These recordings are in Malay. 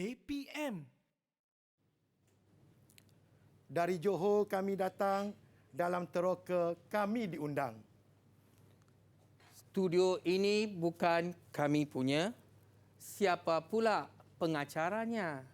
KPM. Dari Johor kami datang, dalam teroka kami diundang. Studio ini bukan kami punya. Siapa pula pengacaranya?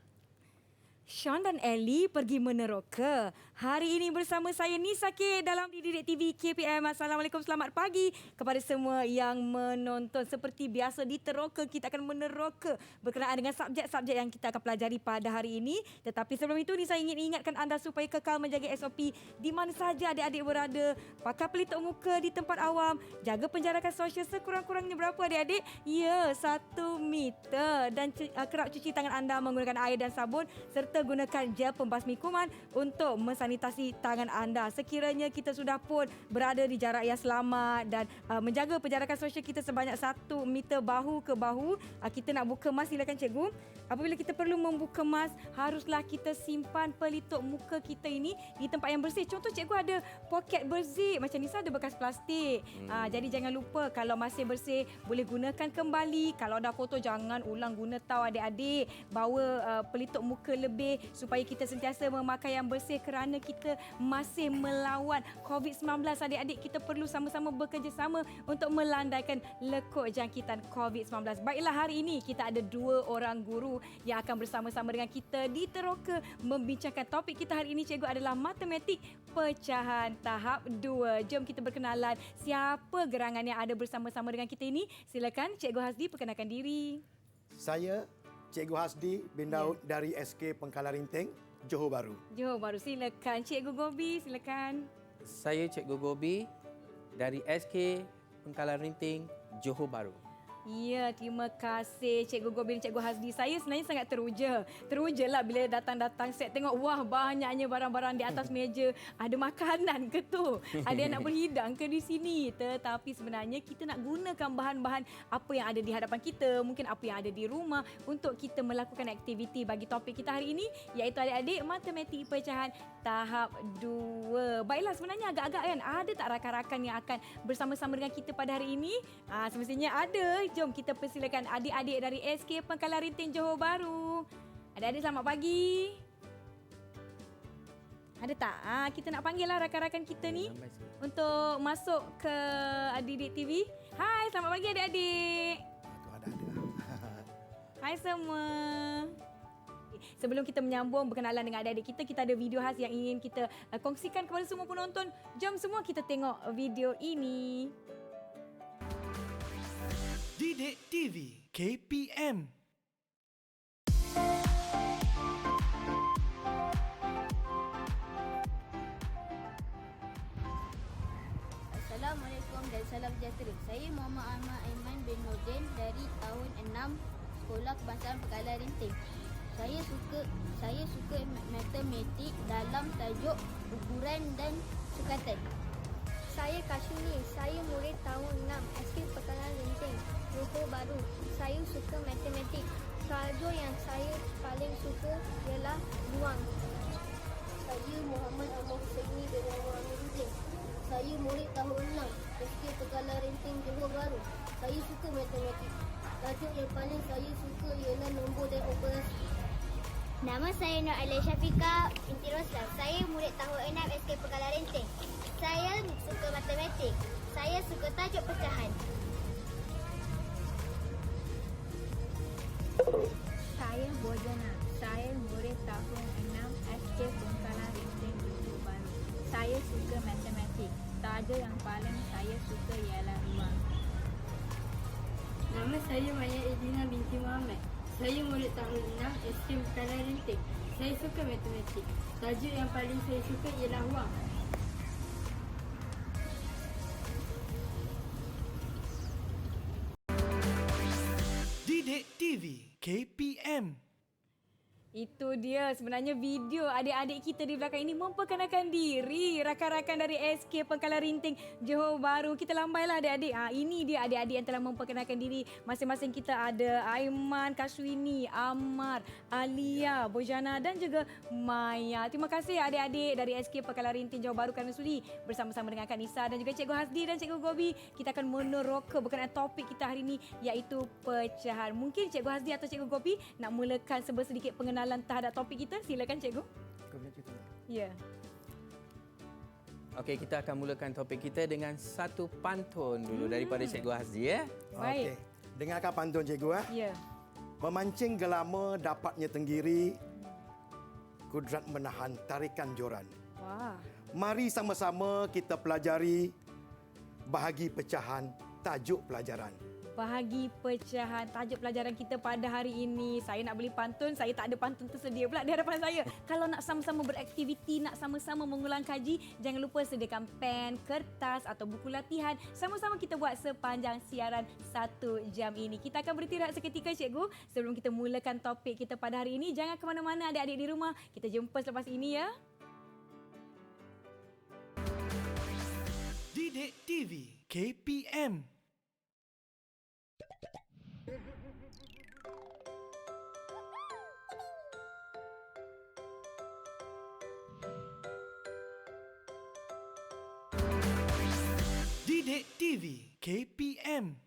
Sean dan Ellie pergi meneroka. Hari ini bersama saya Nisa K dalam Didik TV KPM. Assalamualaikum, selamat pagi kepada semua yang menonton. Seperti biasa di teroka kita akan meneroka berkenaan dengan subjek-subjek yang kita akan pelajari pada hari ini. Tetapi sebelum itu Nisa ingin ingatkan anda supaya kekal menjaga SOP di mana saja adik-adik berada. Pakai pelitup muka di tempat awam. Jaga penjarakan sosial sekurang-kurangnya berapa adik-adik? Ya, 1 meter. Dan kerap cuci tangan anda menggunakan air dan sabun serta gunakan gel pembasmi kuman untuk mensanitasi tangan anda. Sekiranya kita sudah pun berada di jarak yang selamat dan menjaga penjarakan sosial kita sebanyak 1 meter bahu ke bahu, kita nak buka mask, silakan cikgu. Apabila kita perlu membuka mask, haruslah kita simpan pelitup muka kita ini di tempat yang bersih. Contoh cikgu ada poket berzip, macam Nisa ada bekas plastik. Jadi jangan lupa kalau masih bersih boleh gunakan kembali. Kalau dah kotor jangan ulang guna, tahu adik-adik. Bawa pelitup muka lebih supaya kita sentiasa memakai yang bersih kerana kita masih melawan COVID-19. Adik-adik, kita perlu sama-sama bekerjasama untuk melandaikan lekuk jangkitan COVID-19. Baiklah, hari ini kita ada 2 orang guru yang akan bersama-sama dengan kita di teroka membincangkan topik kita hari ini cikgu adalah matematik pecahan tahap 2. Jom kita berkenalan siapa gerangan yang ada bersama-sama dengan kita ini. Silakan Cikgu Hasdi perkenalkan diri. Saya Cikgu Hasdi bin Daud dari SK Pengkalan Rinting, Johor Bahru. Johor Bahru, silakan. Cikgu Gobi, silakan. Saya Cikgu Gobi dari SK Pengkalan Rinting, Johor Bahru. Ya, terima kasih Cikgu Gobi dan Cikgu Hasdi. Saya sebenarnya sangat teruja. Teruja lah bila datang-datang set tengok wah banyaknya barang-barang di atas meja. Ada makanan ke tu? Ada yang nak berhidang ke di sini? Tetapi sebenarnya kita nak gunakan bahan-bahan apa yang ada di hadapan kita. Mungkin apa yang ada di rumah untuk kita melakukan aktiviti bagi topik kita hari ini. Iaitu adik-adik matematik pecahan tahap 2. Baiklah, sebenarnya agak-agak kan ada tak rakan-rakan yang akan bersama-sama dengan kita pada hari ini? Semestinya ada. Jom kita persilakan adik-adik dari SK Pengkalan Rinting Johor Bahru. Adik-adik selamat pagi. Ada tak? Kita nak panggillah rakan-rakan kita ni untuk masuk ke Didik TV. Hai, selamat pagi adik-adik. Ada. Hai semua. Sebelum kita menyambung berkenalan dengan adik-adik kita, kita ada video khas yang ingin kita kongsikan kepada semua penonton. Jom semua kita tengok video ini. Didik TV KPM. Assalamualaikum dan salam sejahtera. Saya Muhammad Ahmad Aiman bin Nurdin dari tahun 6 Sekolah Kebangsaan Pengkalan Rinting. Saya suka matematik dalam tajuk ukuran dan sukatan. Saya Kashmir. Saya murid tahun 6 SK Pengkalan Rinting, Johor Bahru. Saya suka matematik. Tajuk yang saya paling suka ialah ruang. Saya Muhammad Ahmad Husaini bin Muhammad Amiruddin. Saya murid tahun 6 SK Pengkalan Rinting, Johor Bahru. Saya suka matematik. Tajuk yang paling saya suka ialah nombor dan operasi. Nama saya Nur Alia Syafiqah binti Roslan. Saya murid tahun 6 SK Pengkalan Rinting. Saya suka matematik. Saya suka tajuk pecahan. Saya Bojana. Saya murid tahun 6 SK Pengkalan Rinting Johor Bahru. Saya suka matematik. Tajuk yang paling saya suka ialah ruang. Nama saya Maya Edina binti Muhammad. Saya murid tahun 6 SK Pengkalan Rinting. Saya suka matematik. Tajuk yang paling saya suka ialah ruang. Didik TV KPM. Itu dia sebenarnya video adik-adik kita di belakang ini memperkenalkan diri. Rakan-rakan dari SK Pengkalan Rinting Johor Bahru. Kita lambailah adik-adik. Ini dia adik-adik yang telah memperkenalkan diri. Masing-masing kita ada Aiman, Kaswini, Amar, Alia, Bojana dan juga Maya. Terima kasih adik-adik dari SK Pengkalan Rinting Johor Bahru kerana sudi bersama-sama dengan Kak Nisa dan juga Cikgu Hasdi dan Cikgu Gobi. Kita akan meneroka berkenaan topik kita hari ini iaitu pecahan. Mungkin Cikgu Hasdi atau Cikgu Gobi nak mulakan sedikit pengenalan terhadap topik kita. Silakan Cikgu. Ya. Okey, kita akan mulakan topik kita dengan satu pantun dulu daripada Cikgu Hasdi ya. Baik. Okey. Dengarkan pantun cikgu. Ya. Memancing gelama dapatnya tenggiri, kudrat menahan tarikan joran. Wah. Mari sama-sama kita pelajari bahagi pecahan tajuk pelajaran. Bahagi pecahan tajuk pelajaran kita pada hari ini. Saya nak beli pantun, saya tak ada pantun tersedia pula di hadapan saya. Kalau nak sama-sama beraktiviti, nak sama-sama mengulang kaji, jangan lupa sediakan pen, kertas atau buku latihan. Sama-sama kita buat sepanjang siaran 1 jam ini. Kita akan beristirahat seketika cikgu. Sebelum kita mulakan topik kita pada hari ini, jangan ke mana-mana adik-adik di rumah. Kita jumpa selepas ini ya. Didik TV KPM. Didik TV KPM.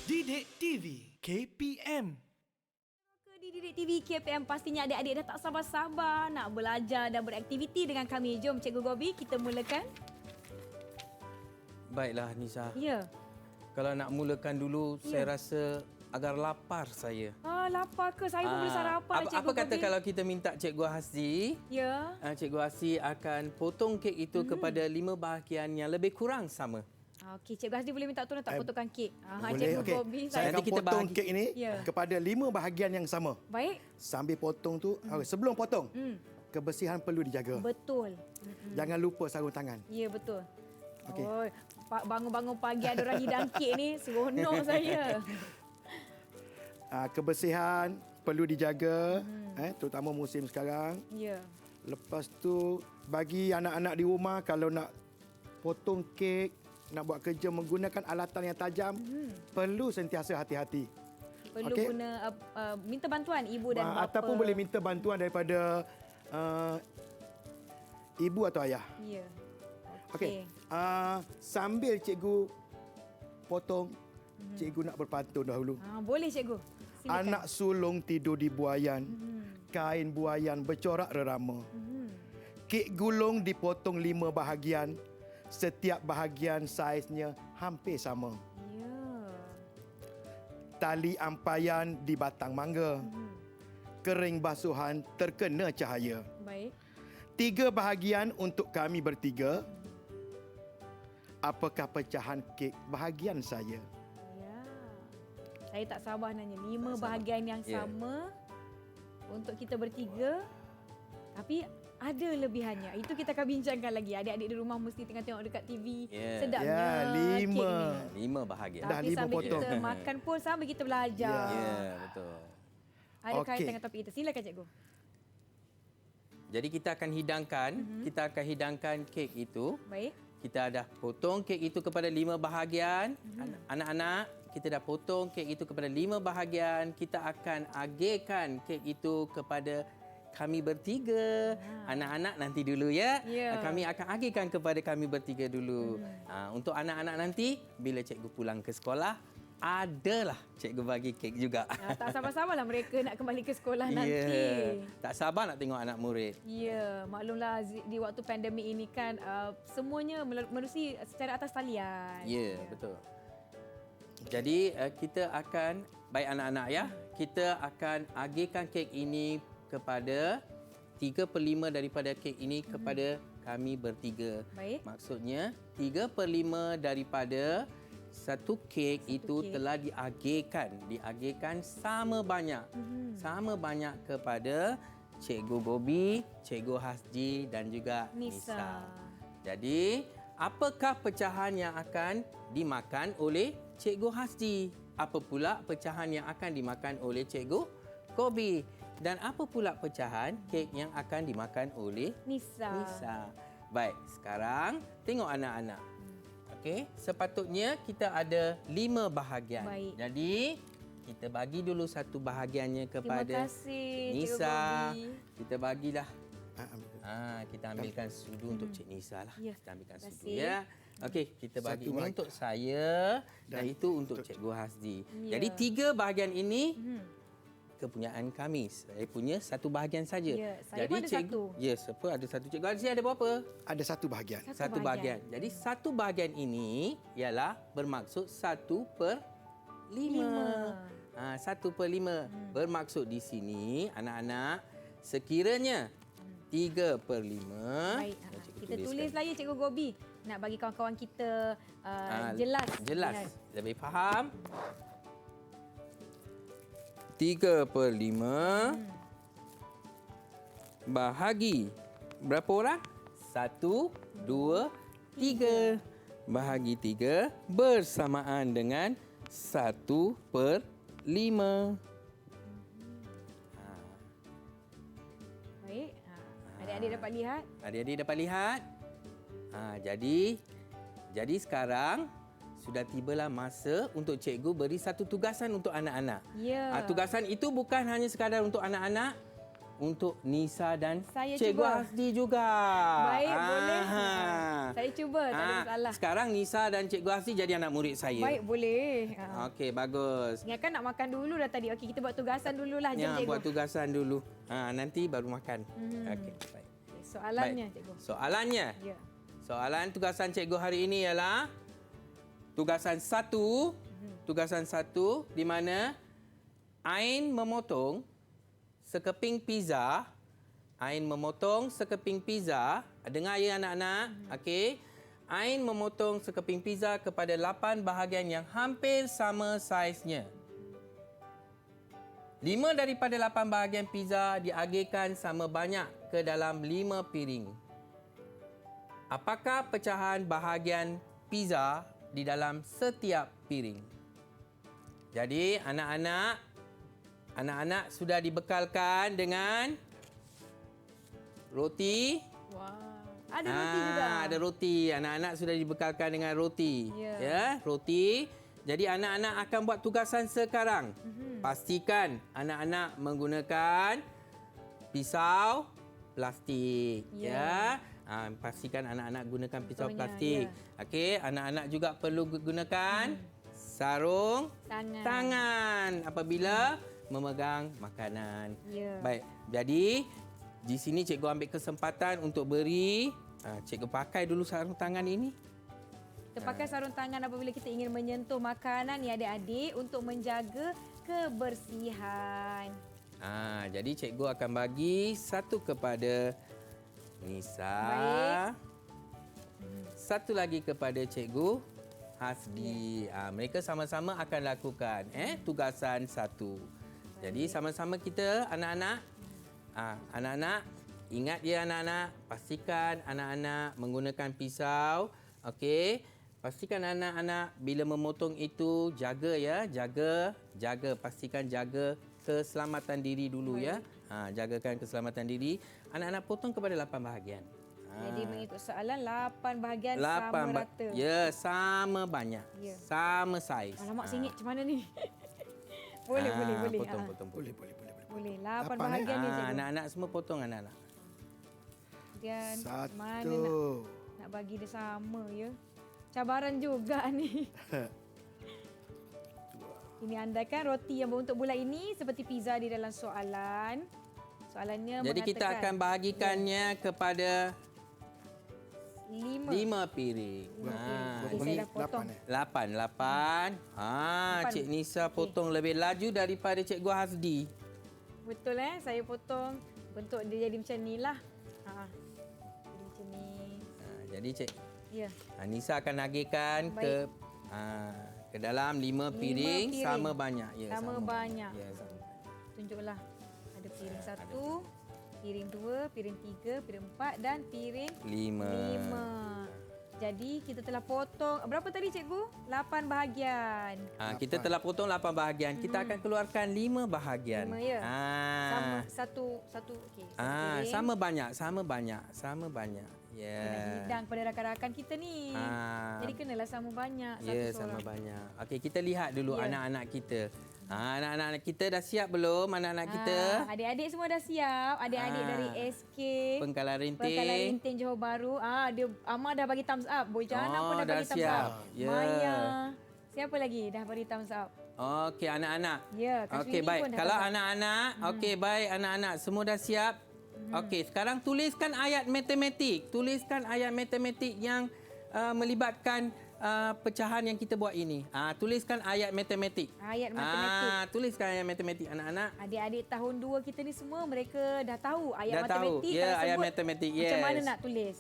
Didik TV KPM. Di Didik TV KPM pastinya adik-adik dah tak sabar-sabar nak belajar dan beraktiviti dengan kami. Jom Cikgu Gobi, kita mulakan. Baiklah Nisa. Ya. Kalau nak mulakan dulu, saya rasa agar lapar saya. Lapar ke? Saya pun boleh sarapan Cikgu Apa kata Gobi. kalau kita minta Cikgu Hasdi, Ya. Cikgu Hasdi akan potong kek itu kepada 5 bahagian yang lebih kurang sama. Okey, Cikgu Hasdi boleh minta tolong tak potongkan kek? Boleh. Cikgu Okey. Gobi, Saya Nanti akan kita potong bahagi. kek ini Ya. kepada 5 bahagian yang sama. Baik. Sambil potong tu, sebelum potong, kebersihan perlu dijaga. Betul. Jangan lupa sarung tangan. Ya, betul. Okey. Oh, bangun-bangun pagi ada orang hidang kek ni, seronok saya. Kebersihan perlu dijaga, terutama musim sekarang. Ya. Lepas tu, bagi anak-anak di rumah, kalau nak potong kek, nak buat kerja menggunakan alatan yang tajam, perlu sentiasa hati-hati. Perlu Okey. guna minta bantuan ibu dan bapa. Ataupun boleh minta bantuan daripada ibu atau ayah. Ya. Okey. Sambil cikgu potong, cikgu nak berpantun dahulu. Boleh Cikgu. Silakan. Anak sulung tidur di buayan, kain buayan bercorak rerama. Kek gulung dipotong 5 bahagian, setiap bahagian saiznya hampir sama. Ya. Tali ampayan di batang mangga, kering basuhan terkena cahaya. Baik. 3 bahagian untuk kami bertiga. Apakah pecahan kek bahagian saya? Ya. Saya tak sabar nanya. 5 bahagian yang Ya. sama untuk kita bertiga. Tapi ada lebihannya. Itu kita akan bincangkan lagi. Adik-adik di rumah mesti tengah tengok dekat TV. Ya. Sedapnya Ya, kek 5. ni. 5 bahagian. Dah Tapi 5 sambil potong. kita makan pun sambil kita belajar. Ya, betul. Ada Okey. kaitan dengan topik kita. Silakan Cikgu. Jadi kita akan hidangkan kek itu. Baik. Kita dah potong kek itu kepada 5 bahagian. Anak-anak, kita dah potong kek itu kepada 5 bahagian. Kita akan agihkan kek itu kepada kami bertiga. Anak-anak nanti dulu ya. Ya. Kami akan agihkan kepada kami bertiga dulu. Untuk anak-anak nanti, bila cikgu pulang ke sekolah, adalah cikgu bagi kek juga. Tak sabar-sabarlah mereka nak kembali ke sekolah Ya. nanti. Tak sabar nak tengok anak murid. Ya, maklumlah di waktu pandemik ini kan semuanya menerusi secara atas talian. Ya, betul. Jadi kita akan, baik anak-anak ya, kita akan agihkan kek ini kepada 3/5 daripada kek ini kepada kami bertiga. Baik. Maksudnya 3/5 daripada satu kek itu kek. telah diagihkan sama banyak. Sama banyak kepada Cikgu Gobi, Cikgu Hasdi dan juga Nisa. Nisa. Jadi apakah pecahan yang akan dimakan oleh Cikgu Hasdi? Apa pula pecahan yang akan dimakan oleh Cikgu Kobi? Dan apa pula pecahan kek yang akan dimakan oleh Nisa. Nisa? Baik, sekarang tengok anak-anak. Okey, sepatutnya kita ada 5 bahagian. Baik. Jadi, kita bagi dulu satu bahagiannya Terima kepada kasih, Cikgu Nisa. Gobi. Kita bagilah. Ah, Kita ambilkan sudu untuk Cik Nisa lah. Ya, Kita ambilkan terima sudu kasih. ya. Okey, kita bagi Satu ini bahagi- untuk saya dan itu untuk Cikgu Hasdi. Ya. Jadi 3 bahagian ini kepunyaan kami. Saya punya satu bahagian saja. Ya, saya pun ada satu. Ya, siapa ada satu. Cikgu Hasdi ada berapa? Ada satu bahagian. Satu bahagian. Jadi satu bahagian ini ialah bermaksud 1/5. 1/5 bermaksud di sini anak-anak sekiranya 3/5. Baik, kita tulis lah ya Cikgu Gobi. Nak bagi kawan-kawan kita jelas. Jelas. Lebih faham. 3/5 bahagi berapa orang? 1, 2, 3. Bahagi 3 bersamaan dengan 1/5. Baik. Adik-adik dapat lihat. Adik-adik dapat lihat? Jadi sekarang sudah tibalah masa untuk cikgu beri satu tugasan untuk anak-anak. Ya. Tugasan itu bukan hanya sekadar untuk anak-anak, untuk Nisa dan Saya Cikgu cuba. Hasdi juga. Baik, boleh. Saya cuba, tak ada masalah. Sekarang Nisa dan Cikgu Hasdi jadi anak murid saya. Baik, boleh. Okey, bagus. Ingatkan nak makan dulu dah tadi. Okey, kita buat tugasan dululah. Jom, Ya, Cikgu. buat tugasan dulu. Nanti baru makan. Okey, baik. Soalannya, Baik. Cikgu. Soalannya. Ya. Soalan tugasan cikgu hari ini ialah tugasan 1. Tugasan 1 di mana Ain memotong sekeping pizza. Ain memotong sekeping pizza. Dengar ya anak-anak. Okey. Ain memotong sekeping pizza kepada 8 bahagian yang hampir sama saiznya. 5 daripada 8 bahagian pizza diagihkan sama banyak ke dalam 5 piring. Apakah pecahan bahagian pizza di dalam setiap piring? Jadi anak-anak sudah dibekalkan dengan roti. Wah. Ada roti juga. Ada roti. Anak-anak sudah dibekalkan dengan roti. Ya. Roti. Jadi anak-anak akan buat tugasan sekarang. Pastikan anak-anak menggunakan pisau plastik. Ya. Pastikan anak-anak gunakan pisau Contohnya, plastik. Okey, anak-anak juga perlu gunakan sarung tangan apabila memegang makanan. Ya. Baik. Jadi di sini cikgu ambil kesempatan untuk beri cikgu pakai dulu sarung tangan ini. Kita pakai sarung tangan apabila kita ingin menyentuh makanan ni adik-adik untuk menjaga kebersihan. Jadi cikgu akan bagi satu kepada Nisa. Baik. Satu lagi kepada Cikgu Hasdi. Mereka sama-sama akan lakukan tugasan 1. Jadi sama-sama kita anak-anak. Anak-anak ingat ya anak-anak, pastikan anak-anak menggunakan pisau. Okey. Pastikan anak-anak bila memotong itu jaga ya, jaga, pastikan jaga keselamatan diri dulu ya. Jagakan keselamatan diri. Anak-anak potong kepada 8 bahagian. Jadi mengikut soalan 8 bahagian 8 sama rata. Ya, sama banyak. Ya. Sama saiz. Alamak singit macam mana ni? boleh. Potong. Boleh. Boleh. 8 Lapan, bahagian ni cikgu. Anak-anak semua potong anak-anak. Dan mana Satu. nak bagi dia sama ya. Cabaran juga ni. Ini andaikan roti yang berbentuk bulat ini seperti pizza di dalam soalan. Soalannya Jadi kita akan bahagikannya kepada 5 piring. Jadi saya dah potong. 8. Cik Nisa potong lebih laju daripada Cikgu Hasdi. Betul saya potong. Bentuk dia jadi macam ni lah. Jadi macam ni. Jadi Cik Ya. Nisa akan agihkan ke dalam 5 piring sama banyak. Ya, Sama banyak. Ya, sama. Tunjuklah. Ada piring 1, piring 2, piring 3, piring 4 dan piring 5. Jadi kita telah potong berapa tadi cikgu? 8 bahagian. Kita telah potong 8 bahagian. Kita akan keluarkan 5 bahagian. 5 ya. Sama Ah. satu okey. Sama banyak. Ya. Nak hidang pada rakan-rakan kita ni. Jadi kenalah sama banyak satu Ya, seorang. sama banyak. Okey, kita lihat dulu Ya. anak-anak kita. Anak-anak kita dah siap belum? Anak-anak kita? Adik-adik semua dah siap. Adik-adik dari SK Pengkalan Rinting. Pengkalan Rinting Johor Bahru. Dia Amar dah bagi thumbs up. Boy Jana pun dah dah bagi thumbs siap. up. Ya. Maya. Siapa lagi dah bagi thumbs up? Okey, anak-anak. Ya, Kak Okey, Syuini baik. pun dah Kalau thumbs up. anak-anak, okey, baik anak-anak. Semua dah siap? Okey, sekarang tuliskan ayat matematik. Tuliskan ayat matematik yang melibatkan pecahan yang kita buat ini. Tuliskan ayat matematik. Ayat matematik. Tuliskan ayat matematik anak-anak. Adik-adik tahun 2 kita ni semua mereka dah tahu ayat Dah tahu. matematik. Ya, kalau ayat sebut matematik. Macam Yes. mana nak tulis?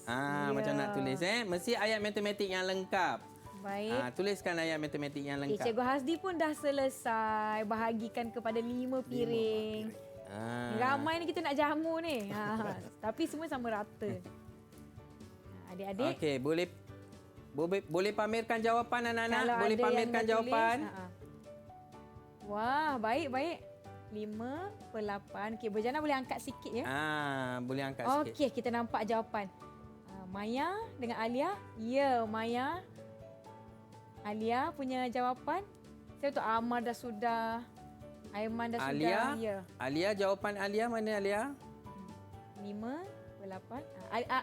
Macam nak tulis Mesti ayat matematik yang lengkap. Baik. Tuliskan ayat matematik yang lengkap. Cikgu Hasdi pun dah selesai bahagikan kepada 5 piring. Ramai ni kita nak jamu ni. Tapi semua sama rata. Adik-adik. Okey, boleh pamerkan jawapan anak-anak? Kalau Boleh ada yang pamerkan dah jawapan? tulis, Wah, baik. 5 per 8. Okey, Berjana boleh angkat sikit ya. Boleh angkat sikit. Okey, kita nampak jawapan. Maya dengan Alia. Ya, Maya. Alia punya jawapan. Saya tahu Amar dah sudah. Aiman dah Alia? sudah. Ya. Alia, jawapan Alia mana Alia? 5 per 8.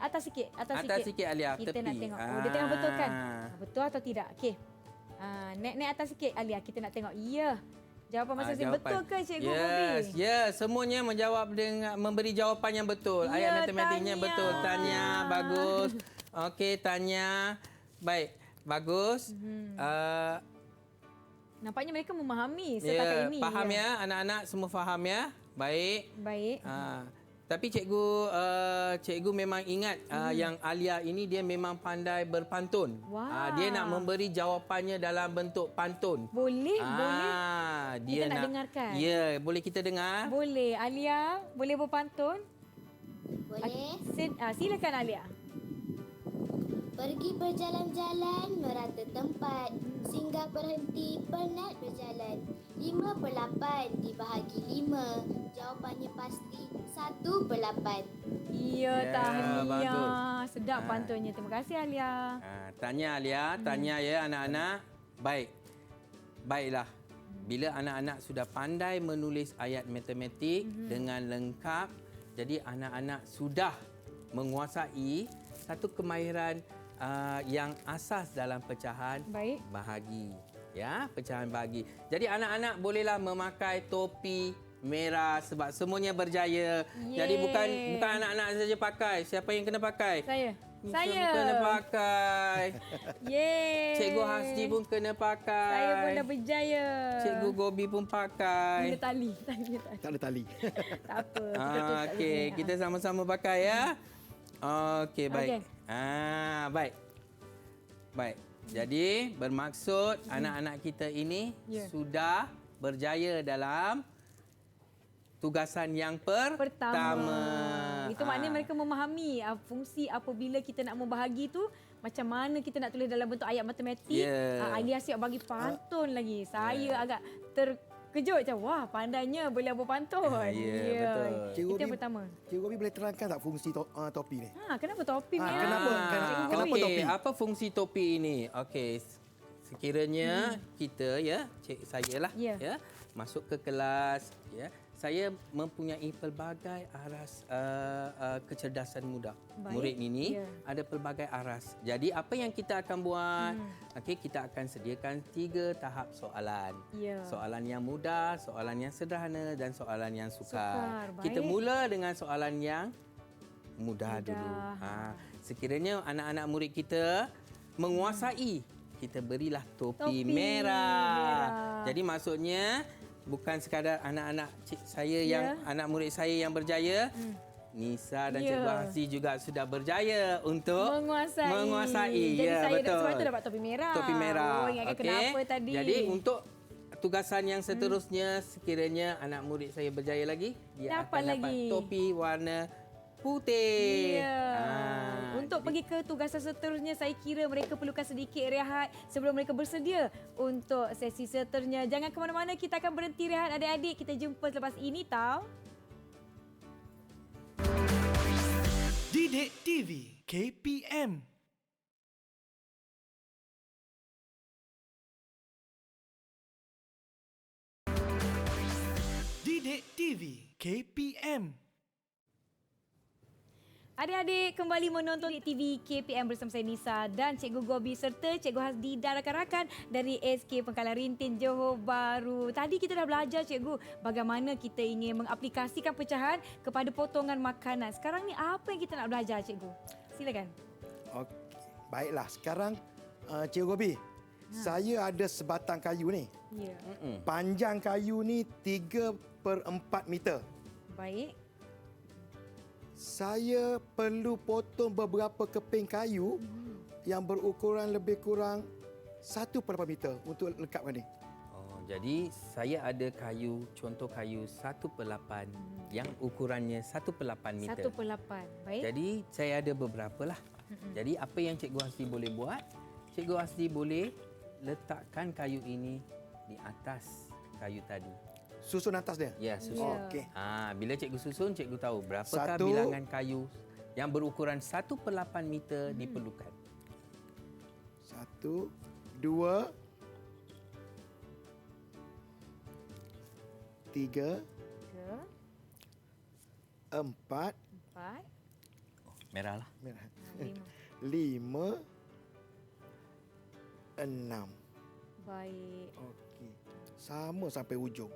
Atas sikit. Atas sikit Alia, Kita tepi. nak tengok. Dia tengah betul kan? Betul atau tidak? Okey. Naik atas sikit Alia. Kita nak tengok. Ya. Jawapan masing-masing Jawapan. betul ke Cikgu Yes, Bobi? semuanya menjawab dengan memberi jawapan yang betul. Ya, Ayat matematiknya Tanya. betul. Tanya, bagus. Okey, Tanya. Baik, bagus. Nampaknya mereka memahami setakat ini. Faham ya, anak-anak semua faham ya. Baik. Baik. Tapi cikgu memang ingat yang Alia ini dia memang pandai berpantun. Wah. Dia nak memberi jawapannya dalam bentuk pantun. Boleh, boleh. Dia Kita nak dengarkan. Ya, boleh kita dengar? Boleh. Alia, boleh berpantun? Boleh. Silakan Alia. Pergi berjalan-jalan merata tempat, singgah berhenti penat berjalan. 5 per 8 dibahagi 5, jawapannya pasti 1 per 8. Ya, tahniah. bagus. Sedap pantunnya. Terima kasih Alia. Tanya Alia, tanya ya anak-anak. Baik. Baiklah. Bila anak-anak sudah pandai menulis ayat matematik dengan lengkap, jadi anak-anak sudah menguasai satu kemahiran yang asas dalam pecahan Baik. bahagi. Ya, pecahan bahagi. Jadi anak-anak bolehlah memakai topi merah sebab semuanya berjaya. Jadi bukan anak-anak saja pakai. Siapa yang kena pakai? Saya. Semua kena pakai. Yeay. Cikgu Hasdi pun kena pakai. Saya pun dah berjaya. Cikgu Gobi pun pakai. Bila tali. Tali. Tak ada tali. Tak apa. Kita tulis kat Okey, sini. kita sama-sama pakai ya. Okey, baik. Okey. Baik. Baik. Jadi bermaksud anak-anak kita ini sudah berjaya dalam tugasan yang pertama. Itu maknanya mereka memahami fungsi apabila kita nak membahagi tu macam mana kita nak tulis dalam bentuk ayat matematik. Ya. Alia siap bagi pantun lagi. Saya agak terkejut macam wah pandainya boleh berpantun. betul. Itu yang pertama. Cikgu Gobi boleh terangkan tak fungsi topi ni? Kenapa topi ni? Kenapa Okey, topi? apa fungsi topi ini? Okey, sekiranya kita saya lah Ya. masuk ke kelas saya mempunyai pelbagai aras kecerdasan muda. Baik. Murid ini Ya. ada pelbagai aras. Jadi apa yang kita akan buat? Okey, kita akan sediakan 3 tahap soalan. Ya. Soalan yang mudah, soalan yang sederhana dan soalan yang sukar. Baik. Kita mula dengan soalan yang mudah dulu. Sekiranya anak-anak murid kita menguasai, kita berilah topi merah. Jadi maksudnya bukan sekadar anak-anak saya yang anak murid saya yang berjaya. Nisa dan Cikgu Hasdi juga sudah berjaya untuk menguasai. Jadi Ya, saya betul. sebab tu dapat topi merah. Topi merah. Oh, ingatkan Okey. kenapa tadi. Jadi untuk tugasan yang seterusnya sekiranya anak murid saya berjaya lagi, dia Dapat akan dapat lagi. topi warna putih. Ya. Untuk untuk pergi ke tugasan seterusnya, saya kira mereka perlukan sedikit rehat sebelum mereka bersedia untuk sesi seterusnya. Jangan ke mana-mana, kita akan berhenti rehat adik-adik. Kita jumpa selepas ini tau. Didik TV KPM. Didik TV KPM. Adik-adik kembali menonton TV KPM bersama saya Nisa dan Cikgu Gobi serta Cikgu Hasdi dan rakan-rakan dari SK Pengkalan Rintin Johor Bahru. Tadi kita dah belajar Cikgu bagaimana kita ingin mengaplikasikan pecahan kepada potongan makanan. Sekarang ni apa yang kita nak belajar Cikgu? Silakan. Okey. Baiklah, sekarang Cikgu Gobi, saya ada sebatang kayu ni. Ya. Panjang kayu ni 3/4 meter. Baik. Saya perlu potong beberapa keping kayu yang berukuran lebih kurang 1/8 meter untuk lengkapkan ni. Oh, jadi saya ada kayu, contoh kayu 1/8 yang ukurannya 1/8 meter. 1/8. Baik. Jadi saya ada beberapa lah. Jadi apa yang Cikgu Hasdi boleh buat? Cikgu Hasdi boleh letakkan kayu ini di atas kayu tadi. Susun atas dia? Ya, susun. Okey. Bila cikgu susun, cikgu tahu berapakah 1, bilangan kayu yang berukuran 1/8 meter diperlukan. 1, 2, 3, 4, 4, Merah lah. 5. 5, 6. Baik. Okey. Sama sampai ujung.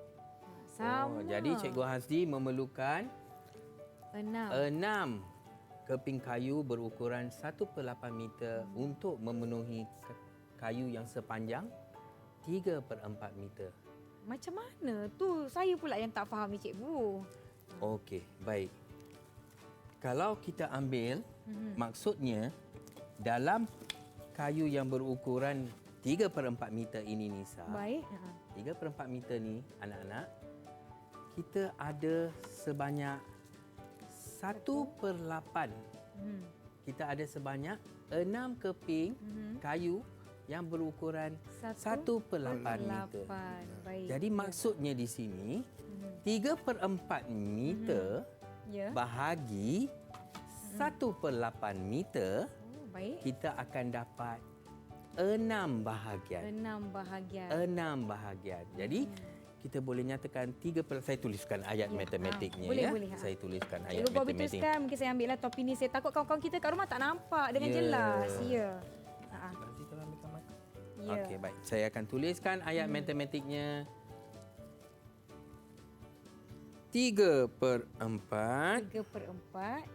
Sama. Jadi Cikgu Hasdi memerlukan 6 keping kayu berukuran 1/8 meter untuk memenuhi kayu yang sepanjang 3/4 meter. Macam mana tu? Saya pula yang tak faham ni Cikgu. Okey, baik. Kalau kita ambil, maksudnya dalam kayu yang berukuran 3/4 meter ini Nisa. Baik. 3/4 meter ni anak-anak, kita ada sebanyak 1/8. Kita ada sebanyak 6 keping kayu yang berukuran 1/8 meter. Baik. Jadi maksudnya di sini 3/4 meter Ya. bahagi 1/8 meter, Baik. kita akan dapat 6 bahagian. 6 bahagian. 6 bahagian. Jadi kita boleh nyatakan 3 saya tuliskan ayat matematiknya boleh, ya. boleh, Saya tuliskan ayat Cikgu Bobby matematik. teruskan. Mungkin saya ambillah topi ni. Saya takut kawan-kawan kita kat rumah tak nampak dengan Ya. jelas. Ya. Nanti kalau ambil gambar. Ya. Okey, baik. Saya akan tuliskan ayat matematiknya. 3/4 3/4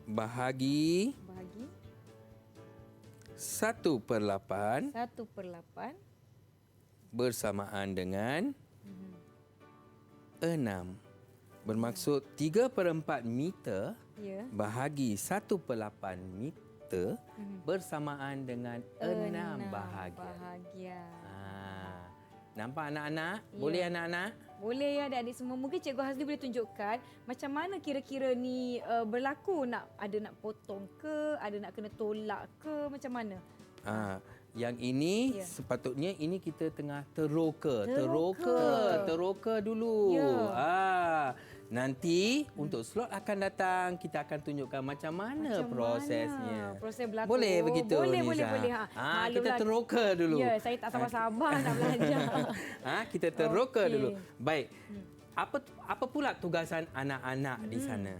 bahagi bahagi 1/8 1/8 bersamaan dengan 6. Bermaksud 3/4 meter ya. bahagi 1/8 meter bersamaan dengan 6 bahagian. bahagian. Nampak anak-anak? Ya. Boleh anak-anak? Boleh ya adik-adik semua. Mungkin Cikgu Hasdi boleh tunjukkan macam mana kira-kira ni berlaku. Nak potong ke, ada nak kena tolak ke, macam mana? Yang ini Ya. sepatutnya ini kita tengah teroka dulu. Ya. Nanti untuk slot akan datang kita akan tunjukkan macam mana prosesnya. Proses berlaku. Boleh begitu Boleh, Nisa? boleh. Kita teroka dulu. Ya, saya tak sabar-sabar nak belajar. Kita teroka Okey. dulu. Baik. Apa pula tugasan anak-anak di sana?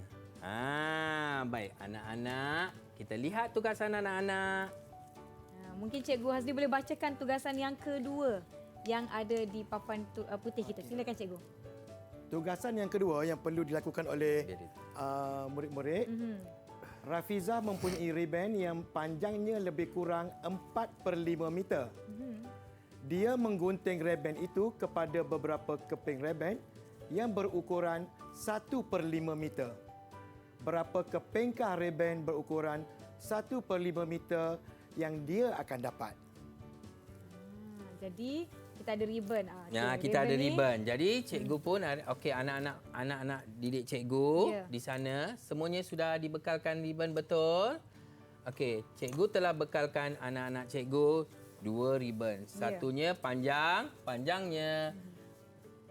Baik, anak-anak, kita lihat tugasan anak-anak. Mungkin Cikgu Hasdi boleh bacakan tugasan yang kedua yang ada di papan putih kita. Silakan Cikgu. Tugasan yang kedua yang perlu dilakukan oleh murid-murid, Rafiza mempunyai ribbon yang panjangnya lebih kurang 4/5 meter. Dia menggunting ribbon itu kepada beberapa keping ribbon yang berukuran 1/5 meter. Berapa kepingkah ribbon berukuran 1/5 meter yang dia akan dapat? Jadi kita ada ribbon. Kita ada ribbon. Jadi cikgu pun okey, anak-anak didik cikgu Ya. di sana semuanya sudah dibekalkan ribbon betul. Okey, cikgu telah bekalkan anak-anak cikgu 2 ribbon. Satunya panjangnya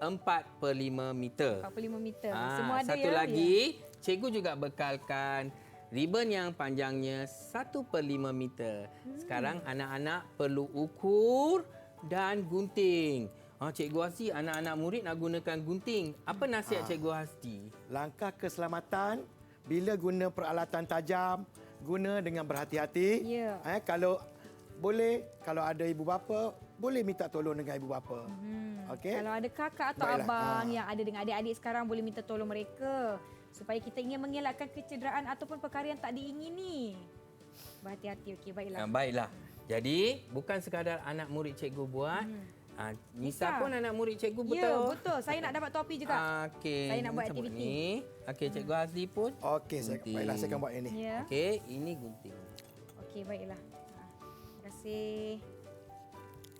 4/5 meter. 45 meter. Semua ada satu ya. lagi, cikgu juga bekalkan ribbon yang panjangnya 1/5 meter. Sekarang anak-anak perlu ukur dan gunting. Cikgu Hasdi, anak-anak murid nak gunakan gunting. Apa nasihat Cikgu Hasdi? Langkah keselamatan, bila guna peralatan tajam, guna dengan berhati-hati. Ya. Kalau boleh, kalau ada ibu bapa, boleh minta tolong dengan ibu bapa. Okey? Kalau ada kakak atau Baiklah. abang yang ada dengan adik-adik sekarang, boleh minta tolong mereka. Supaya kita ingin mengelakkan kecederaan ataupun perkara yang tak diingini. Berhati-hati, okey, baiklah. Baiklah. Jadi, bukan sekadar anak murid cikgu buat. Nisa pun anak murid cikgu, betul? Ya, betul. Saya nak dapat topi juga. Okey. Saya nak buat Nisa aktiviti. ni. Okey, Cikgu Hasdi pun. Okey, Gunting. baiklah saya akan buat ini. Ya. Okey, ini gunting. Okey, baiklah. Terima kasih.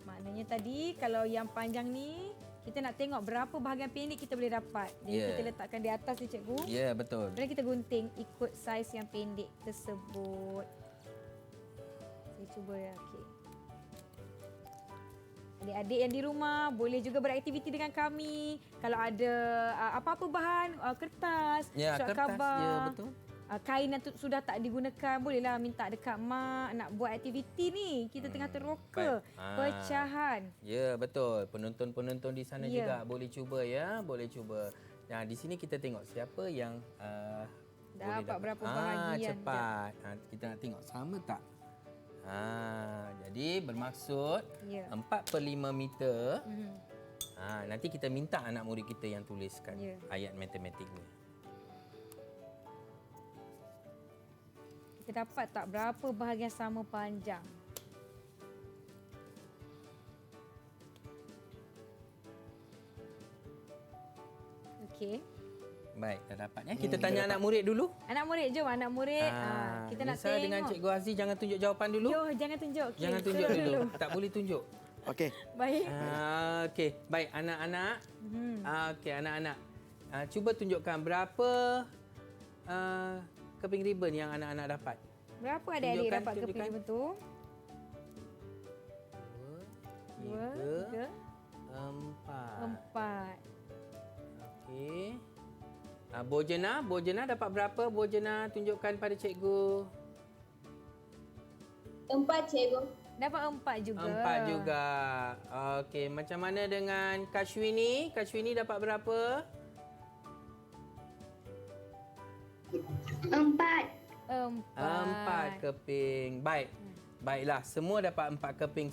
Maknanya tadi kalau yang panjang ni, kita nak tengok berapa bahagian pendek kita boleh dapat. Jadi Ya. kita letakkan di atas ni, cikgu. Ya, betul. Kemudian kita gunting ikut saiz yang pendek tersebut. Saya cuba ya. Okey. Adik-adik yang di rumah boleh juga beraktiviti dengan kami. Kalau ada apa-apa bahan, kertas, Ya, surat kertas. khabar, Ya, betul. kain yang sudah tak digunakan, bolehlah minta dekat mak nak buat aktiviti ni. Kita tengah teroka Baik. pecahan. Ya, betul. Penonton-penonton di sana Ya. juga boleh cuba ya, boleh cuba. Nah, di sini kita tengok siapa yang boleh Dapat berapa bahagian. cepat. Kita nak tengok sama tak? Jadi bermaksud Ya. 4/5 meter. Mhm. Nanti kita minta anak murid kita yang tuliskan Ya. ayat matematik ni. Kita dapat tak berapa bahagian sama panjang? Okey. Baik, dah dapat ya. Kita tanya anak murid dulu. Anak murid, jom anak murid. Kita nak Nisa tengok. dengan Cikgu Aziz jangan tunjuk jawapan dulu. Yo, jangan tunjuk. Okay, Jangan tunjuk turun dulu. Tak boleh tunjuk. Okey. Baik. Okey, baik anak-anak. Hmm. Okey, anak-anak. Cuba tunjukkan berapa keping ribbon yang anak-anak dapat. Berapa adik-adik Tunjukkan, dapat tunjukkan. keping tu? 2, 2, 3, 3, 4. 4. Okey. Bojana dapat berapa? Bojana tunjukkan pada cikgu. 4, cikgu. Dapat 4 juga. 4 juga. Okey, macam mana dengan Kashwini? Kashwini dapat berapa? 4. 4 keping. Baik. Baiklah, semua dapat 4 keping.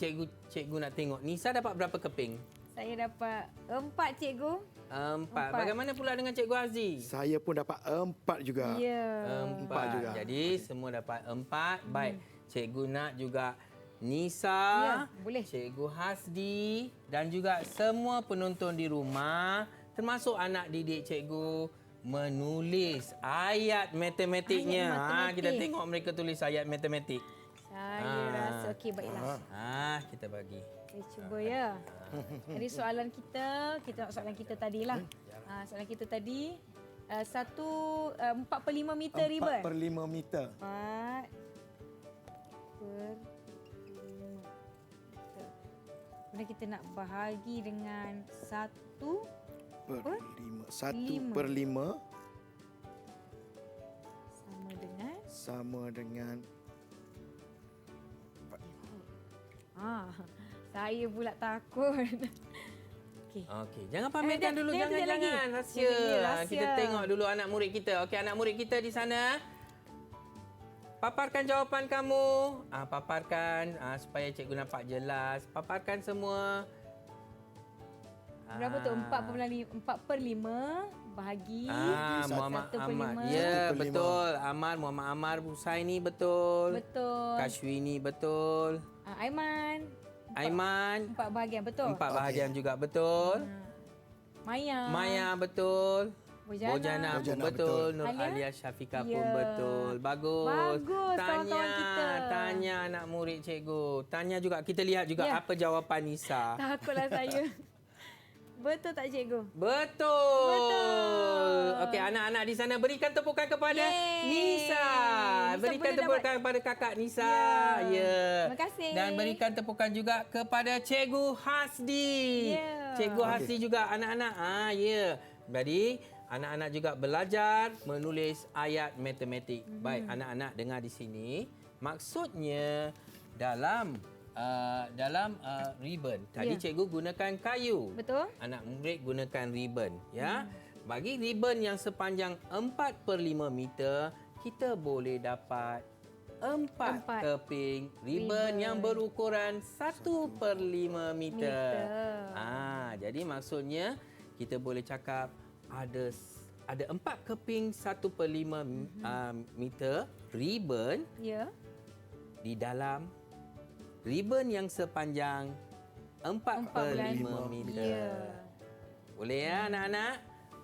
Cikgu nak tengok. Nisa dapat berapa keping? Saya dapat 4, cikgu. 4. Empat. Bagaimana pula dengan Cikgu Aziz? Saya pun dapat 4 juga. Ya. 4 juga. Jadi semua dapat 4. Baik. Cikgu nak juga Nisa, Ya, boleh. Cikgu Hasdi dan juga semua penonton di rumah, termasuk anak didik cikgu, menulis ayat matematiknya. Ayat matematik. Kita tengok mereka tulis ayat matematik. Saya rasa okey, baiklah. Kita bagi. Saya cuba ya. Jadi soalan kita tengok soalan kita tadilah. Soalan kita tadi 4/5 meter ribbon. 4/5 meter. 4/5 meter. Kemudian kita nak bahagi dengan 1 Per 5. 1/5 sama dengan sama dengan saya pula takut. Okey. Okey, jangan pamerkan dulu, tunjuk lagi. jangan rahsia. Ya, rahsia. Kita tengok dulu anak murid kita. Okey, anak murid kita di sana. Paparkan jawapan kamu. Paparkan supaya cikgu nampak jelas. Paparkan semua. Berapa tu? 4/5 bahagi Muhammad 1/5. Ahmad. Ya, 1/5. betul. Muhammad Ammar Husaini betul. Betul. Kashwini betul. Aiman. Aiman 4 bahagian betul. 4 bahagian juga betul. Maya. Maya betul. Bojana. Bojana pun Bojana betul. betul. Nur Alia? Alia Syafiqah pun Ya. betul. Bagus. Bagus, kawan-kawan kita. Tanya anak murid cikgu. Tanya juga, kita lihat juga Ya. apa jawapan Nisa. Takutlah saya. Betul tak cikgu? Betul. Betul. Okey, anak-anak di sana berikan tepukan kepada Yeay. Nisa. Nisa Berikan boleh tepukan kepada kakak Nisa. Ya. Terima kasih. Dan berikan tepukan juga kepada Cikgu Hasdi. Ya. Cikgu Hasdi juga anak-anak. Ya. Jadi anak-anak juga belajar menulis ayat matematik. Baik, anak-anak dengar di sini. Maksudnya dalam ribbon. Tadi Ya. cikgu gunakan kayu. Betul? Anak murid gunakan ribbon. Ya. Bagi ribbon yang sepanjang 4/5 meter, kita boleh dapat 4 Empat. keping ribbon yang berukuran 1/5 meter. Jadi maksudnya kita boleh cakap ada 4 keping 1/5 meter ribbon Ya. di dalam ribbon yang sepanjang 4/5 meter. Ya. Boleh ya anak-anak?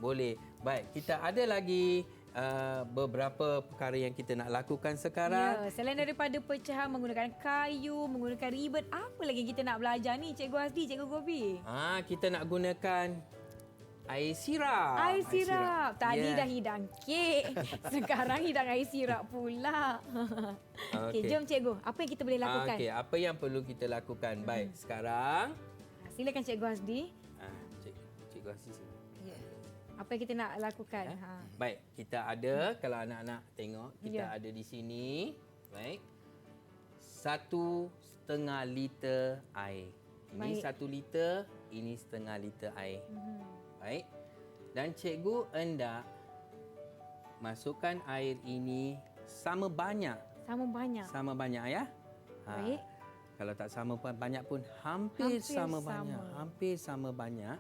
Boleh. Baik, kita ada lagi beberapa perkara yang kita nak lakukan sekarang. Ya, selain daripada pecahan menggunakan kayu, menggunakan ribbon, apa lagi kita nak belajar ni Cikgu Hasdi, Cikgu Gobi? Kita nak gunakan air sirap. Air sirap. Tadi Ya. dah hidang kek. Sekarang hidang air sirap pula. Okey, Okey. jom cikgu. Apa yang kita boleh lakukan? Okey, apa yang perlu kita lakukan? Baik, sekarang Silakan Cikgu Hasdi. Cikgu Hasdi sini. Ya. Apa yang kita nak lakukan? Baik, kita ada, kalau anak-anak tengok, kita Ya. ada di sini. Baik. 1,5 liter air. Ini Baik. 1 liter, ini setengah liter air. Baik. Dan cikgu hendak masukkan air ini sama banyak. Sama banyak. Sama banyak ya. Baik. Kalau tak sama banyak pun hampir Hampir sama sama. banyak. Hampir sama banyak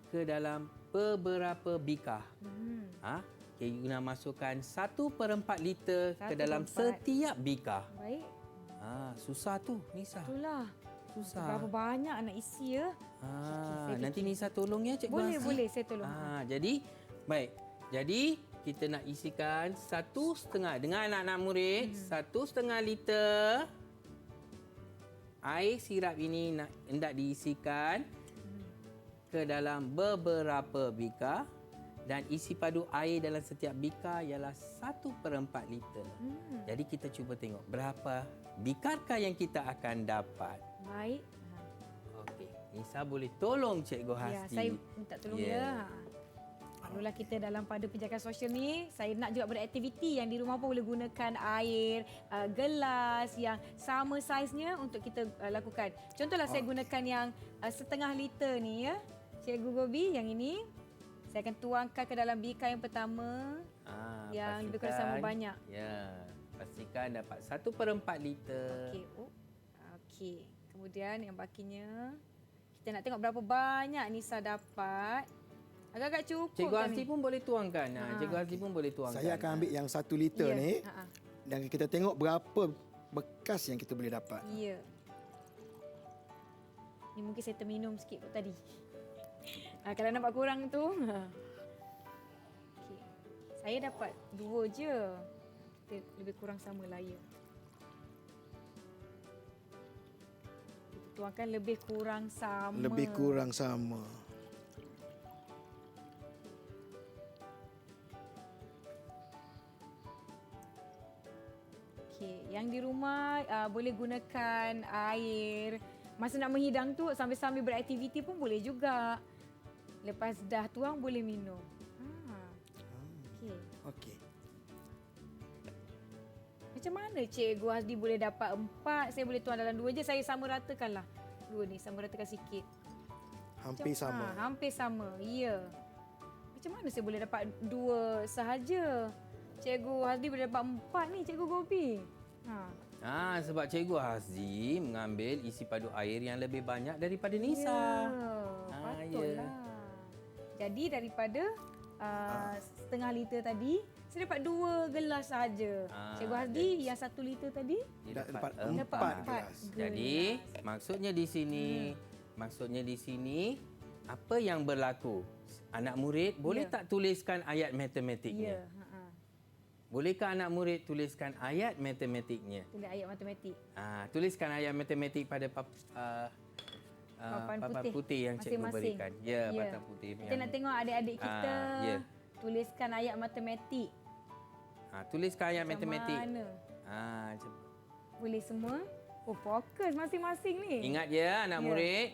ke dalam beberapa bikar. Cikgu nak masukkan 1/4 liter ke dalam 1/4. setiap bikar. Baik. Susah tu, Nisa. Itulah. Susah. Berapa banyak nak isi ya? saya Nanti Nisa tolong ya Cikgu Boleh, Hasdi. boleh. Saya tolong. Jadi, baik. Jadi, kita nak isikan 1,5. Dengan anak-anak murid, 1,5 liter air sirap ini hendak diisikan ke dalam beberapa bikar dan isi padu air dalam setiap bikar ialah 1/4 liter. Jadi kita cuba tengok berapa bikarkah yang kita akan dapat. Baik. Okey, Nisa boleh tolong Cikgu Ya, Hasdi. saya minta tolong ya. Alhamdulillah kita dalam pada penjagaan sosial ni, saya nak juga beraktiviti yang di rumah pun boleh gunakan air, gelas yang sama saiznya untuk kita lakukan. Contohlah saya gunakan yang 1/2 liter ni ya. Cikgu Gobi yang ini saya akan tuangkan ke dalam bikar yang pertama yang lebih kurang sama banyak. Ya, pastikan dapat 1/4 liter. Okey. Okey. Kemudian yang bakinya kita nak tengok berapa banyak Nisa dapat. Agak-agak cukup Cikgu kan Hasdi ni? pun boleh tuangkan. Cikgu Hasdi pun boleh tuangkan. Saya akan ambil yang 1 liter Ya. ni dan kita tengok berapa bekas yang kita boleh dapat. Ya. Ni mungkin saya terminum sikit kot tadi. Kalau nampak kurang tu. Okey. Saya dapat 2 je. Kita lebih kurang sama lah ya. Kita tuangkan lebih kurang sama. Lebih kurang sama. Okey, yang di rumah boleh gunakan air. Masa nak menghidang tu sambil-sambil beraktiviti pun boleh juga. Lepas dah tuang boleh minum. Okey. Okey. Macam mana Cikgu Hasdi boleh dapat 4? Saya boleh tuang dalam 2 je. Saya sama ratakanlah. 2 ni sama ratakan sikit. Hampir sama. Hampir sama. Ya. Macam mana saya boleh dapat 2 sahaja? Cikgu Hasdi boleh dapat 4 ni Cikgu Gobi. Sebab Cikgu Hasdi mengambil isi padu air yang lebih banyak daripada Nisa. Patutlah. Jadi daripada setengah liter tadi, saya dapat 2 gelas saja. Cikgu Hasdi yang 1 liter tadi Dia dapat empat. 4 gelas. Jadi, maksudnya di sini apa yang berlaku? Anak murid boleh tak tuliskan ayat matematiknya? Ya. Bolehkah anak murid tuliskan ayat matematiknya? Tulis ayat matematik. Tuliskan ayat matematik pada papan putih yang cikgu masing-masing. berikan. Ya, Ya. papan putih. Kita nak tengok adik-adik kita ya. tuliskan ayat matematik. Tuliskan ayat Macam matematik. mana? Macam Boleh semua? Oh, fokus masing-masing ni. Ingat ya anak Ya. murid,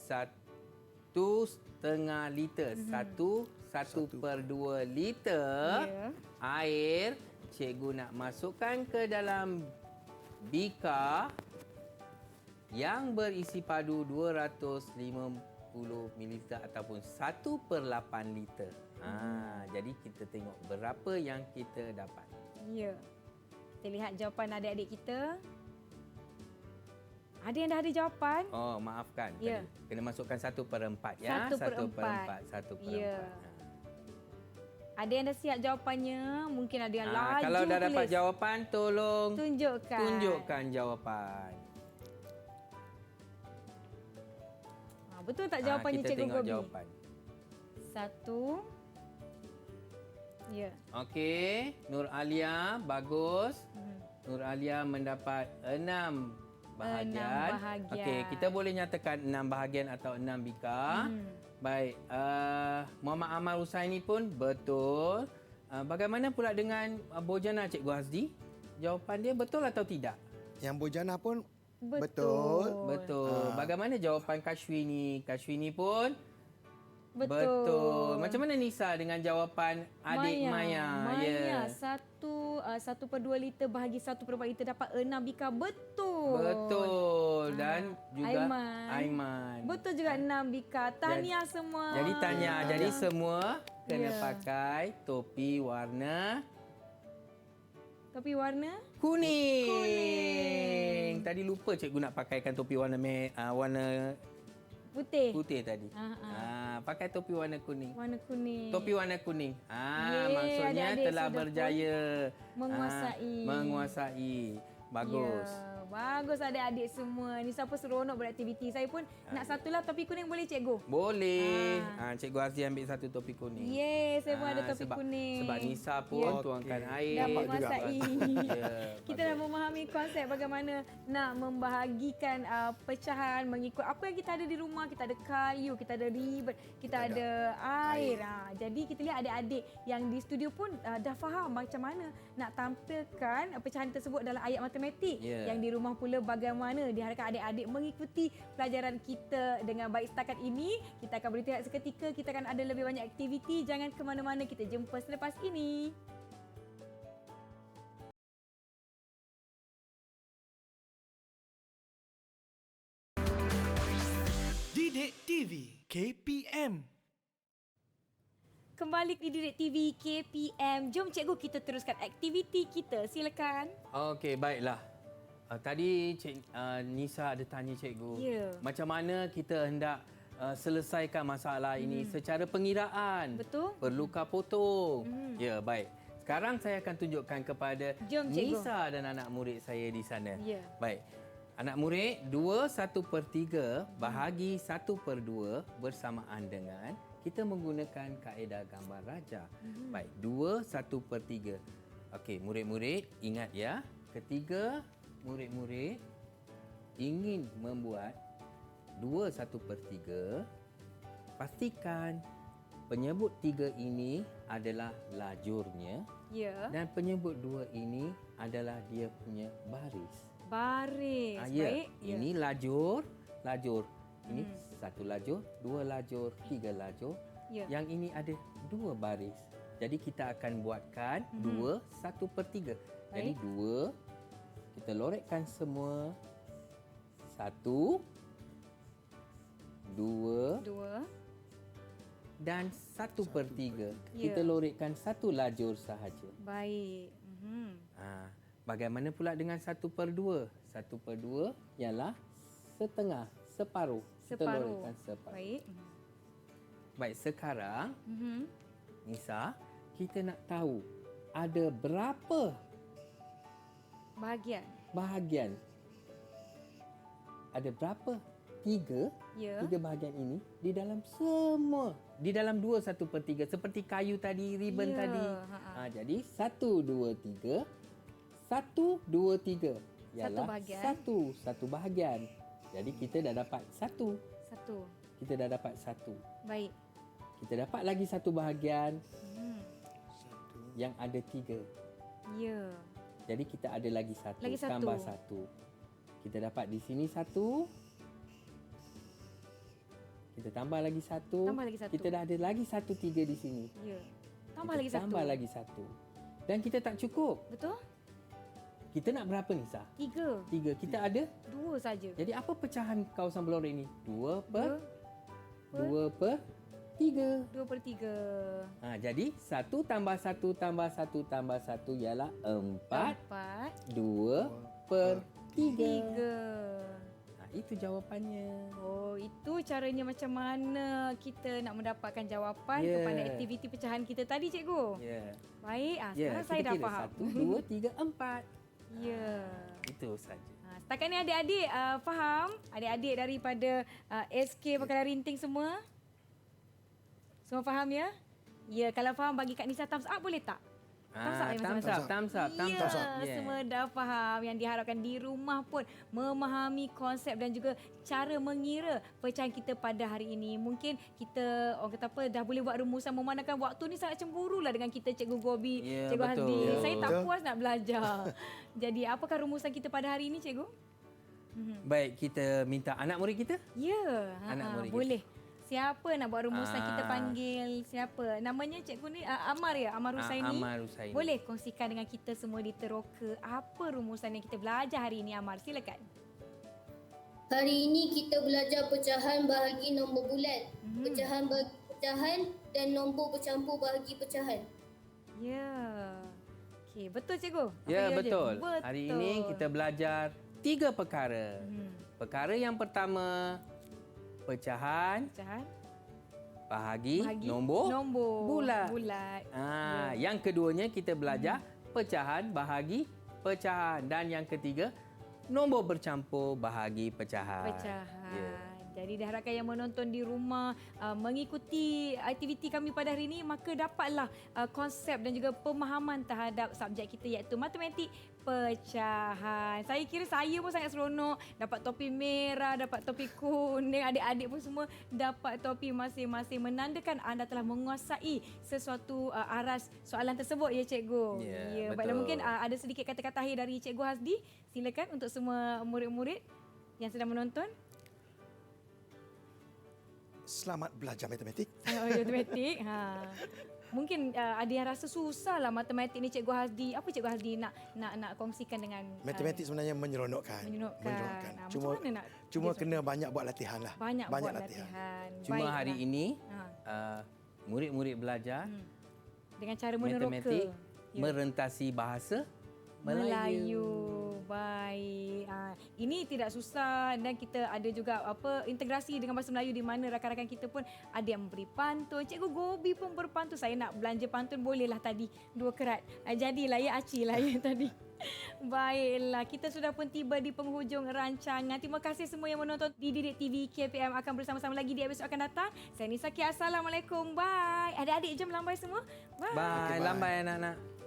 1,5 liter. 1/2 liter Ya. air cikgu nak masukkan ke dalam bika yang berisi padu 250 ml ataupun 1/8 liter. Jadi kita tengok berapa yang kita dapat. Ya. Kita lihat jawapan adik-adik kita. Ada yang dah ada jawapan? Oh, maafkan. Ya. Tadi. Kena masukkan 1/4 ya. 1/4. 1/4. Ya. Ada yang dah siap jawapannya, mungkin ada yang laju Kalau dah dapat tulis. jawapan, tolong tunjukkan jawapan. Betul tak jawapannya kita Cikgu tengok Gobi? jawapan. 1. Ya. Okey, Nur Alia bagus. Nur Alia mendapat 6 bahagian. 6 bahagian. Okey, kita boleh nyatakan 6 bahagian atau 6 bika. Baik, Muhammad Amal Husaini pun betul. Bagaimana pula dengan Bojana Cikgu Hazdi? Jawapan dia betul atau tidak? Yang Bojana pun Betul. Betul. Bagaimana jawapan Kashwini? Kashwini pun Betul. Macam mana Nisa dengan jawapan adik Maya? Maya, 1/2 liter bahagi 1/4 liter dapat 6 bika. Betul. Betul. Dan juga Aiman. Betul juga 6 bika. Tahniah semua. Jadi tanya, jadi semua kena Ya. pakai topi warna Topi warna? kuning. Tadi lupa cikgu nak pakaikan topi warna warna Putih. putih tadi. Pakai topi warna kuning. Warna kuning. Topi warna kuning. Yeay, Maksudnya adik-adik telah sudah berjaya menguasai. Menguasai. Bagus. Ya, bagus adik-adik semua. Ni siapa seronok beraktiviti. Saya pun nak satulah topi kuning boleh cikgu? Boleh. Cikgu Azli ambil satu topi kuning. Yes, saya pun ada topi sebab, kuning. Sebab Nisa pun Ya. tuangkan air. Dah menguasai. Ya, Kita dah memahami konsep bagaimana nak membahagikan pecahan mengikut apa yang kita ada di rumah. Kita ada kayu, kita ada ribbon, kita ada air. Jadi kita lihat adik-adik yang di studio pun dah faham macam mana nak tampilkan pecahan tersebut dalam ayat matematik. Ya. Yang di rumah pula bagaimana diharapkan adik-adik mengikuti pelajaran kita dengan baik setakat ini. Kita akan beristirahat seketika. Kita akan ada lebih banyak aktiviti. Jangan ke mana-mana. Kita jumpa selepas ini. Didik TV KPM. Kembali di Didik TV KPM. Jom cikgu kita teruskan aktiviti kita. Silakan. Okey, baiklah. Tadi Nisa ada tanya cikgu. Ya. Macam mana kita hendak selesaikan masalah ini secara pengiraan. Betul. Perlukah potong? Ya, baik. Sekarang saya akan tunjukkan kepada Jom, cikgu. Nisa dan anak murid saya di sana. Ya. Baik. Anak murid, 2/1/3 bahagi 1/2 bersamaan dengan kita menggunakan kaedah gambar raja. Baik, 2/1/3. Okey, murid-murid ingat ya, ketika murid-murid ingin membuat 2/1/3, pastikan penyebut 3 ini adalah lajurnya Ya. dan penyebut 2 ini adalah dia punya baris. Baris. Ya, Baik. ini lajur. Ini 1 lajur, 2 lajur, 3 lajur. Ya. Yang ini ada 2 baris. Jadi kita akan buatkan 2/1/3. Jadi 2, kita lorekkan semua. 1, 2 2. dan 1/3. Ya. Kita lorekkan 1 lajur sahaja. Baik. Bagaimana pula dengan 1/2? 1/2 ialah setengah, separuh. Kita Separuh. lorekkan separuh. Baik. Baik, sekarang Nisa, kita nak tahu ada berapa bahagian? Ada berapa? 3 Ya. bahagian ini di dalam semua. Di dalam 2/1/3 seperti kayu tadi, ribbon Ya, tadi. Jadi 1, 2, 3. 1, 2, 3 ialah bahagian. satu bahagian. Jadi kita dah dapat 1. 1. Kita dah dapat 1. Baik. Kita dapat lagi satu bahagian Hmm. yang ada 3. Ya. Jadi kita ada lagi 1 Lagi satu. tambah 1. Kita dapat di sini 1. Kita tambah lagi 1. Tambah lagi satu. Kita dah ada lagi 1 3 di sini. Ya. Tambah Kita lagi 1. Tambah lagi 1. Dan kita tak cukup. Betul? Kita nak berapa Nisa? 3. 3. Kita ada. 2 saja. Jadi apa pecahan kawasan Beloreng ni? 2 per 2 2 per 3. 2/3. Jadi 1 tambah 1 tambah 1 tambah 1 ialah 4. 4. 2 per 3. 3. Itu jawapannya. Oh, itu caranya macam mana kita nak mendapatkan jawapan Ya. kepada aktiviti pecahan kita tadi, cikgu. Ya. Baik, Ya, sekarang saya dah faham. 1, 2, 3, 4. Ya. Itu saja. Setakat ni adik-adik faham? Adik-adik daripada SK Pekala Rinting semua? Semua faham ya? Ya, kalau faham bagi Kak Nisa thumbs up boleh tak? Thumbs up ya Thumbs masing-masing? up, thumbs up, thumbs Ya, up. Yeah. semua dah faham. Yang diharapkan di rumah pun memahami konsep dan juga cara mengira pecahan kita pada hari ini. Mungkin kita, orang kata apa, dah boleh buat rumusan memandangkan waktu ni sangat cemburu lah dengan kita, Cikgu Gobi, Ya, Cikgu betul. Hasbi. Ya, Saya tak betul. puas nak belajar. Jadi, apakah rumusan kita pada hari ini, Cikgu? Baik, kita minta anak murid kita. Ya, Anak murid kita. boleh. Siapa nak buat rumusan kita panggil siapa? Namanya cikgu ni Amar ya, Amar Husaini. Amar Husaini. Boleh kongsikan dengan kita semua di Teroka apa rumusan yang kita belajar hari ini, Amar? Silakan. Hari ini kita belajar pecahan bahagi nombor bulat, pecahan bahagi pecahan dan nombor bercampur bahagi pecahan. Ya. Okey, betul cikgu? Apa Ya, je? betul. Hari ini kita belajar 3 perkara. Perkara yang pertama, pecahan pecahan bahagi, bahagi nombor bulat. Bulat. Yang keduanya kita belajar pecahan bahagi pecahan, dan yang ketiga nombor bercampur bahagi pecahan. Pecahan. Ya. Jadi diharapkan yang menonton di rumah mengikuti aktiviti kami pada hari ini, maka dapatlah konsep dan juga pemahaman terhadap subjek kita iaitu matematik pecahan. Saya kira saya pun sangat seronok dapat topi merah, dapat topi kuning, adik-adik pun semua dapat topi masing-masing, menandakan anda telah menguasai sesuatu aras soalan tersebut ya cikgu. Ya, Baiklah, betul. mungkin ada sedikit kata-kata akhir dari Cikgu Hasdi. Silakan untuk semua murid-murid yang sedang menonton. Selamat belajar matematik. Matematik. Mungkin ada yang rasa susah lah matematik ni Cikgu Hasdi. Apa Cikgu Hasdi nak kongsikan dengan Matematik sebenarnya menyeronokkan. menyeronokkan. Cuma Macam mana nak cuma kena banyak buat latihan lah. banyak buat latihan. Cuma Baiklah. hari ini murid-murid belajar dengan cara meneroka. matematik Ya. merentasi bahasa Melayu. Baik. Ini tidak susah dan kita ada juga integrasi dengan bahasa Melayu di mana rakan-rakan kita pun ada yang memberi pantun. Cikgu Gobi pun berpantun. Saya nak belanja pantun bolehlah tadi 2 kerat. Jadilah ya Aci lah ya tadi. Baiklah, kita sudah pun tiba di penghujung rancangan. Terima kasih semua yang menonton di Didik TV KPM. Akan bersama-sama lagi di episod akan datang. Saya Nisa Ki. Assalamualaikum. Bye. Adik-adik jom lambai semua. Bye. Bye. Lambai anak-anak.